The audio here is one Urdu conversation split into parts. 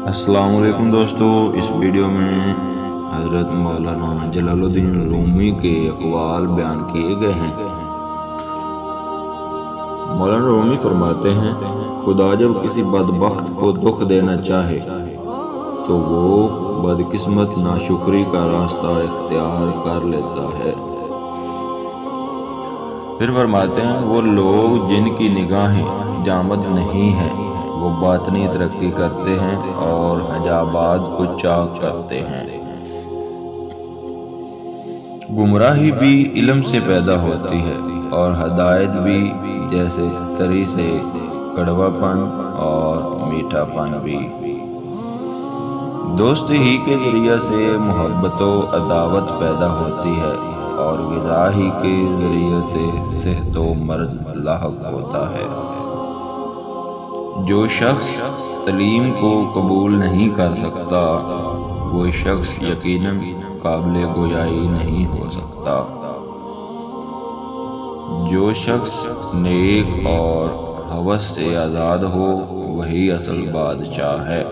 السلام علیکم دوستو، اس ویڈیو میں حضرت مولانا جلال الدین رومی کے اقوال بیان کیے گئے ہیں۔ مولانا رومی فرماتے ہیں، خدا جب کسی بدبخت کو دکھ دینا چاہے تو وہ بدقسمت ناشکری کا راستہ اختیار کر لیتا ہے۔ پھر فرماتے ہیں، وہ لوگ جن کی نگاہیں جامد نہیں ہیں وہ باطنی ترقی کرتے ہیں اور حجابات کو چاک کرتے ہیں۔ گمراہی بھی علم سے پیدا ہوتی ہے اور ہدایت بھی، جیسے تری سے کڑوا پن اور میٹھا پن بھی۔ دوست ہی کے ذریعے سے محبت و عداوت پیدا ہوتی ہے اور غذا ہی کے ذریعے سے صحت و مرض لاحق ہوتا ہے۔ جو شخص تعلیم کو قبول نہیں کر سکتا وہ شخص یقیناً قابل گویائی نہیں ہو سکتا۔ جو شخص نیک اور ہوس سے آزاد ہو وہی اصل بادشاہ ہے۔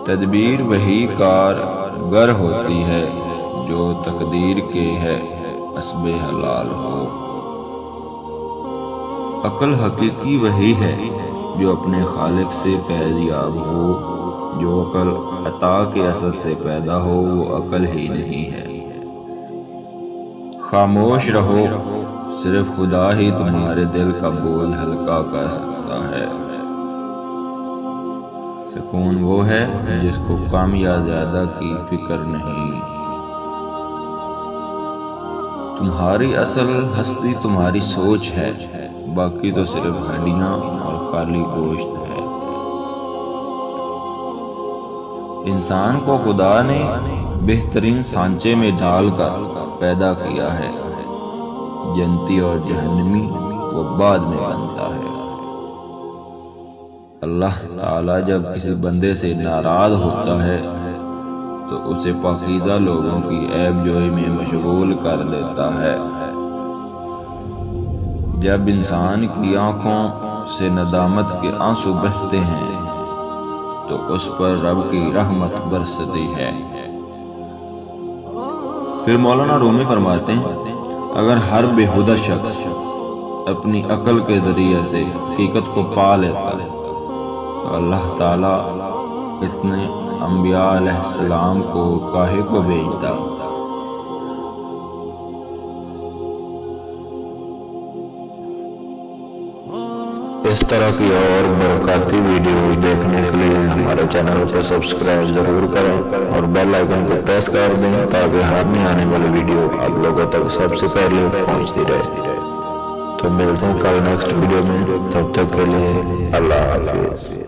تدبیر وہی کارگر ہوتی ہے جو تقدیر کے ہے اسب حلال ہو۔ عقل حقیقی وہی ہے جو اپنے خالق سے فیض یاب ہو۔ جو عقل عطا کے اثر سے پیدا ہو وہ عقل ہی نہیں ہے۔ خاموش رہو، صرف خدا ہی تمہارے دل کا بوجھ ہلکا کر سکتا ہے۔ سکون وہ ہے جس کو کم یا زیادہ کی فکر نہیں۔ تمہاری اصل ہستی تمہاری سوچ ہے، باقی تو صرف ہڈیاں اور خالی گوشت ہے۔ انسان کو خدا نے بہترین سانچے میں ڈال کر پیدا کیا ہے، جنتی اور جہنمی وہ بعد میں بنتا ہے۔ اللہ تعالیٰ جب کسی بندے سے ناراض ہوتا ہے تو اسے پاکیزہ لوگوں کی عیب جوئی میں مشغول کر دیتا ہے۔ جب انسان کی آنکھوں سے ندامت کے آنسو بہتے ہیں تو اس پر رب کی رحمت برستی ہے۔ پھر مولانا رومی فرماتے ہیں، اگر ہر بےہودہ شخص اپنی عقل کے ذریعے سے حقیقت کو پا لیتا تو اللہ تعالیٰ اتنے انبیاء علیہ السلام کو کاہے کو بھیجتا۔ اس طرح کی اور برکاتی ویڈیوز دیکھنے کے لیے ہمارے چینل کو سبسکرائب ضرور کریں اور بیل آئیکن کو پریس کر دیں تاکہ ہر میں آنے والی ویڈیو آپ لوگوں تک سب سے پہلے پہنچتی رہے۔ تو ملتے ہیں کل نیکسٹ ویڈیو میں، تب تک کے لیے اللہ حافظ۔